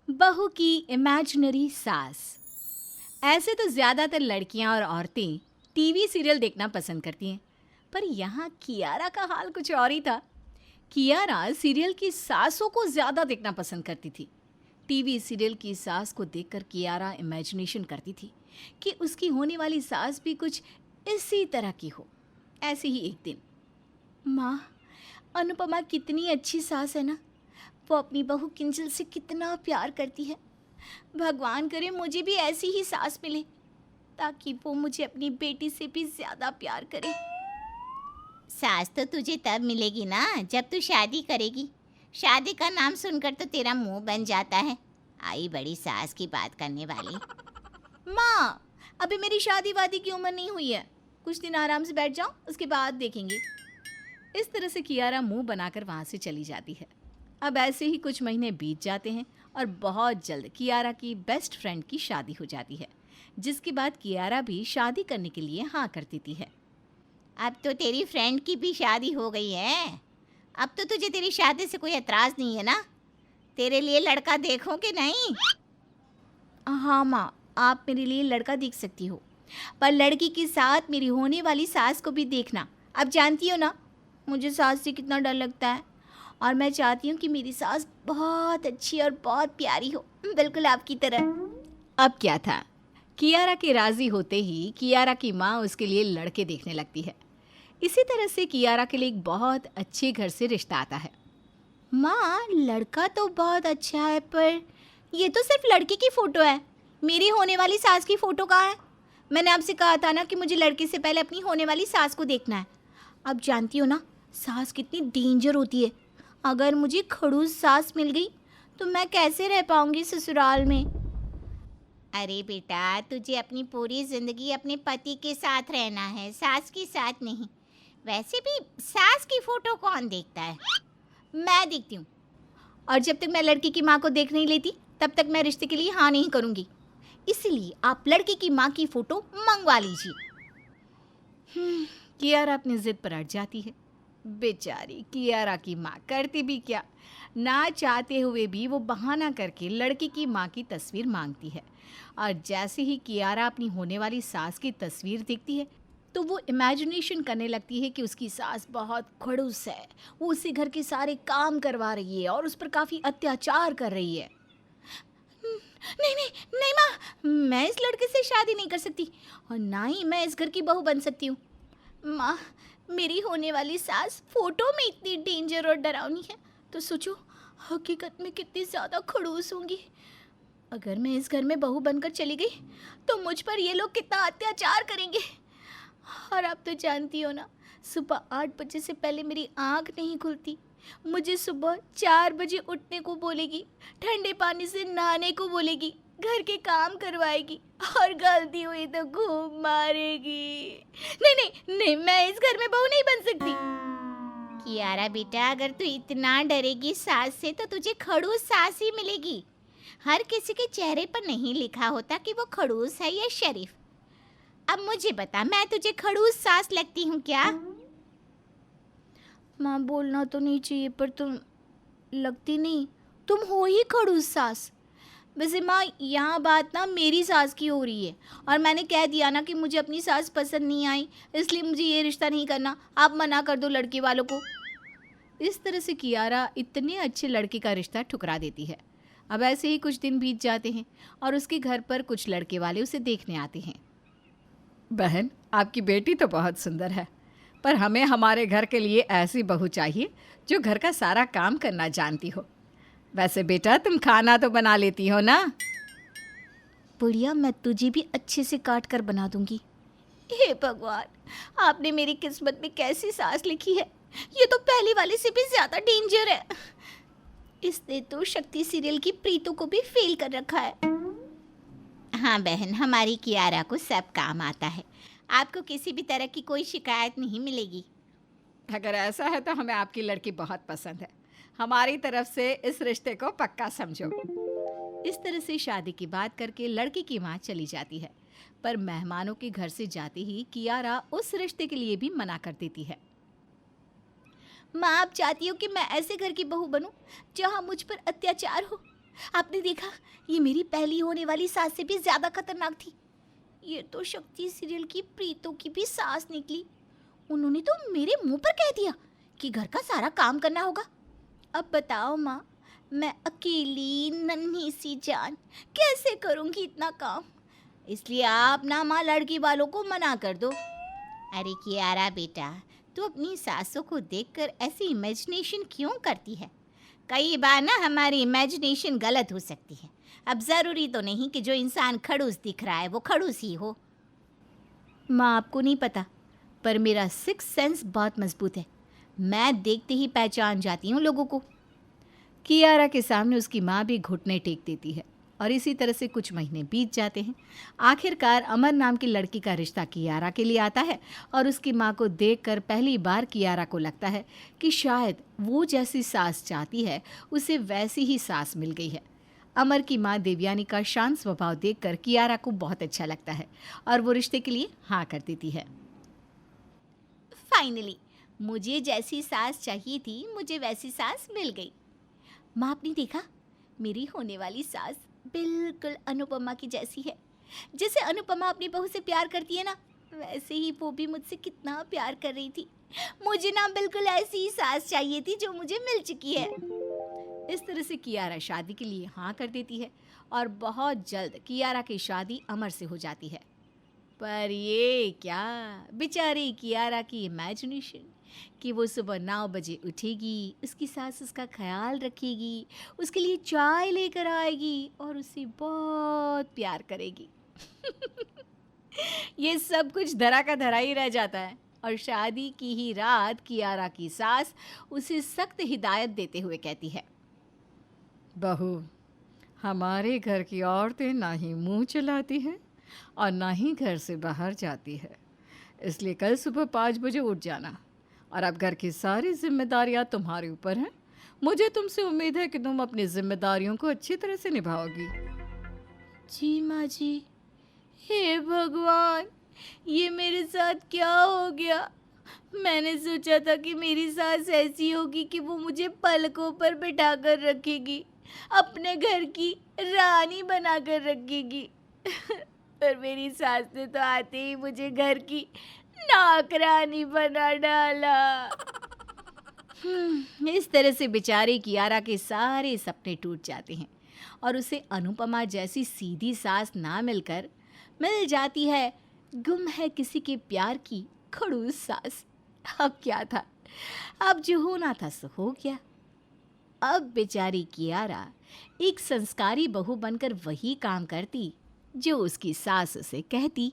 बहू की इमेजिनरी सास। ऐसे तो ज़्यादातर लड़कियां और औरतें टीवी सीरियल देखना पसंद करती हैं, पर यहाँ कियारा का हाल कुछ और ही था। कियारा सीरियल की सासों को ज़्यादा देखना पसंद करती थी। टीवी सीरियल की सास को देखकर कियारा इमेजिनेशन करती थी कि उसकी होने वाली सास भी कुछ इसी तरह की हो। ऐसे ही एक दिन, माँ, अनुपमा कितनी अच्छी सास है ना। वो अपनी बहू किंजल से कितना प्यार करती है। भगवान करे मुझे भी ऐसी ही सास मिले, ताकि वो मुझे अपनी बेटी से भी ज़्यादा प्यार करे। सास तो तुझे तब मिलेगी ना जब तू शादी करेगी। शादी का नाम सुनकर तो तेरा मुंह बन जाता है। आई बड़ी सास की बात करने वाली। माँ, अभी मेरी शादी वादी की उम्र नहीं हुई है। कुछ दिन आराम से बैठ जाओ, उसके बाद देखेंगे। इस तरह से कियारा मुंह बनाकर वहाँ से चली जाती है। अब ऐसे ही कुछ महीने बीत जाते हैं और बहुत जल्द कियारा की बेस्ट फ्रेंड की शादी हो जाती है, जिसके बाद कियारा भी शादी करने के लिए हाँ कर देती है। अब तो तेरी फ्रेंड की भी शादी हो गई है। अब तो तुझे तेरी शादी से कोई एतराज़ नहीं है ना? तेरे लिए लड़का देखूं कि नहीं? हाँ माँ, आप मेरे लिए लड़का देख सकती हो, पर लड़की के साथ मेरी होने वाली सास को भी देखना। अब जानती हो ना, मुझे सास से कितना डर लगता है, और मैं चाहती हूँ कि मेरी सास बहुत अच्छी और बहुत प्यारी हो, बिल्कुल आपकी तरह। अब क्या था, कियारा के राज़ी होते ही कियारा की माँ उसके लिए लड़के देखने लगती है। इसी तरह से कियारा के लिए एक बहुत अच्छे घर से रिश्ता आता है। माँ, लड़का तो बहुत अच्छा है, पर ये तो सिर्फ लड़के की फ़ोटो है। मेरी होने वाली सास की फ़ोटो कहाँ है? मैंने आपसे कहा था ना कि मुझे लड़के से पहले अपनी होने वाली सास को देखना है। अब जानती हो ना, सास कितनी डेंजर होती है। अगर मुझे खड़ूस सास मिल गई तो मैं कैसे रह पाऊंगी ससुराल में। अरे बेटा, तुझे अपनी पूरी ज़िंदगी अपने पति के साथ रहना है, सास के साथ नहीं। वैसे भी सास की फ़ोटो कौन देखता है? मैं देखती हूँ, और जब तक मैं लड़की की माँ को देख नहीं लेती तब तक मैं रिश्ते के लिए हाँ नहीं करूँगी। इसलिए आप लड़के की माँ की फ़ोटो मंगवा लीजिए। कियारा अपनी ज़िद पर अड़ जाती है। बेचारी कियारा की माँ करती भी क्या, ना चाहते हुए भी वो बहाना करके लड़की की माँ की तस्वीर मांगती है। और जैसे ही कियारा अपनी होने वाली सास की तस्वीर देखती है तो वो इमेजिनेशन करने लगती है कि उसकी सास बहुत खड़ूस है, वो उससे घर के सारे काम करवा रही है और उस पर काफ़ी अत्याचार कर रही है। नहीं नहीं नहीं माँ, मैं इस लड़के से शादी नहीं कर सकती, और ना ही मैं इस घर की बहू बन सकती हूँ। माँ, मेरी होने वाली सास फोटो में इतनी डेंजर और डरावनी है, तो सोचो हकीकत में कितनी ज़्यादा खड़ूस होंगी। अगर मैं इस घर में बहू बनकर चली गई तो मुझ पर ये लोग कितना अत्याचार करेंगे। और आप तो जानती हो ना, सुबह 8 बजे से पहले मेरी आँख नहीं खुलती। मुझे सुबह 4 बजे उठने को बोलेगी, ठंडे पानी से नहाने को बोलेगी, घर के काम करवाएगी, और गलती हुई तो खूब मारेगी। नहीं नहीं नहीं, मैं इस घर में बहू नहीं बन सकती। कियारा बेटा, अगर तू इतना डरेगी सास से तो तुझे खड़ूस सास ही मिलेगी। हर किसी के चेहरे पर नहीं लिखा होता कि वो खड़ूस है या शरीफ। अब मुझे बता, मैं तुझे खड़ूस सास लगती हूँ क्या? माँ, बोलना तो नहीं चाहिए, पर तुम लगती नहीं, तुम हो ही खड़ूस सास। वैसे माँ, यहाँ बात ना मेरी सास की हो रही है, और मैंने कह दिया ना कि मुझे अपनी सास पसंद नहीं आई, इसलिए मुझे ये रिश्ता नहीं करना। आप मना कर दो लड़के वालों को। इस तरह से कियारा इतने अच्छे लड़के का रिश्ता ठुकरा देती है। अब ऐसे ही कुछ दिन बीत जाते हैं और उसके घर पर कुछ लड़के वाले उसे देखने आते हैं। बहन, आपकी बेटी तो बहुत सुंदर है, पर हमें हमारे घर के लिए ऐसी बहू चाहिए जो घर का सारा काम करना जानती हो। वैसे बेटा, तुम खाना तो बना लेती हो ना? बुढ़िया, मैं तुझे भी अच्छे से काट कर बना दूंगी। हे भगवान, आपने मेरी किस्मत में कैसी सास लिखी है। ये तो पहले वाले से भी ज़्यादा डेंजर है। इसने तो शक्ति सीरियल की प्रीतों को भी फेल कर रखा है। हाँ बहन, हमारी कियारा को सब काम आता है। आपको किसी भी तरह की कोई शिकायत नहीं मिलेगी। अगर ऐसा है तो हमें आपकी लड़की बहुत पसंद है। हमारी तरफ से इस रिश्ते को पक्का समझो। इस तरह से शादी की बात करके लड़की की माँ चली जाती है, पर मेहमानों के घर से जाते ही कियारा उस रिश्ते के लिए भी मना कर देती है। माँ, आप चाहती हो कि मैं ऐसे घर की बहू बनूं जहाँ मुझ पर अत्याचार हो, आपने देखा, ये मेरी पहली होने वाली सास से भी ज्यादा खतरनाक थी। ये तो शक्ति सीरियल की प्रीतों की भी सास निकली। उन्होंने तो मेरे मुंह पर कह दिया कि घर का सारा काम करना होगा। अब बताओ माँ, मैं अकेली नन्ही सी जान कैसे करूँगी इतना काम? इसलिए आप ना माँ लड़की वालों को मना कर दो। अरे कियारा बेटा, तू अपनी सासों को देखकर ऐसी इमेजिनेशन क्यों करती है? कई बार ना हमारी इमेजिनेशन गलत हो सकती है। अब ज़रूरी तो नहीं कि जो इंसान खड़ूस दिख रहा है वो खड़ूस ही हो। माँ, आपको नहीं पता, पर मेरा सिक्स सेंस बहुत मजबूत है। मैं देखते ही पहचान जाती हूँ लोगों को। कियारा के सामने उसकी माँ भी घुटने टेक देती है और इसी तरह से कुछ महीने बीत जाते हैं। आखिरकार अमर नाम की लड़की का रिश्ता कियारा के लिए आता है और उसकी माँ को देखकर पहली बार कियारा को लगता है कि शायद वो जैसी सास चाहती है उसे वैसी ही सास मिल गई है। अमर की माँ देवयानी का शांत स्वभाव देखकर कियारा को बहुत अच्छा लगता है और वो रिश्ते के लिए हाँ कर देती है। फाइनली मुझे जैसी सास चाहिए थी, मुझे वैसी सास मिल गई। माँ, आपने देखा, मेरी होने वाली सास बिल्कुल अनुपमा की जैसी है। जैसे अनुपमा अपनी बहू से प्यार करती है ना, वैसे ही वो भी मुझसे कितना प्यार कर रही थी। मुझे ना बिल्कुल ऐसी ही सास चाहिए थी जो मुझे मिल चुकी है। इस तरह से कियारा शादी के लिए हाँ कर देती है और बहुत जल्द कियारा की शादी अमर से हो जाती है। पर ये क्या, बेचारी कियारा की इमेजिनेशन कि वो सुबह 9 बजे उठेगी, उसकी सास उसका ख्याल रखेगी, उसके लिए चाय लेकर आएगी और उसे बहुत प्यार करेगी। ये सब कुछ धरा का धरा ही रह जाता है और शादी की ही रात कियारा की सास उसे सख्त हिदायत देते हुए कहती है, बहू, हमारे घर की औरतें ना ही मुंह चलाती हैं और ना ही घर से बाहर जाती है, इसलिए कल सुबह 5 बजे उठ जाना और अब घर की सारी जिम्मेदारियां तुम्हारे ऊपर हैं। मुझे तुमसे उम्मीद है कि तुम अपनी जिम्मेदारियों को अच्छी तरह से निभाओगी। जी माँ जी। हे भगवान, ये मेरे साथ क्या हो गया? मैंने सोचा था कि मेरी सास ऐसी होगी कि वो मुझे पलकों पर बिठा कर रखेगी, अपने घर की रानी बना कर रखेगी। पर मेरी सास ने तो आते ही मुझे घर की नौकरानी बना डाला। इस तरह से बेचारे कियारा के सारे सपने टूट जाते हैं और उसे अनुपमा जैसी सीधी सास ना मिलकर मिल जाती है गुम है किसी के प्यार की खड़ूस सास। अब क्या था, अब जो होना था सो हो गया। अब बेचारी कियारा एक संस्कारी बहू बनकर वही काम करती जो उसकी सास उसे कहती।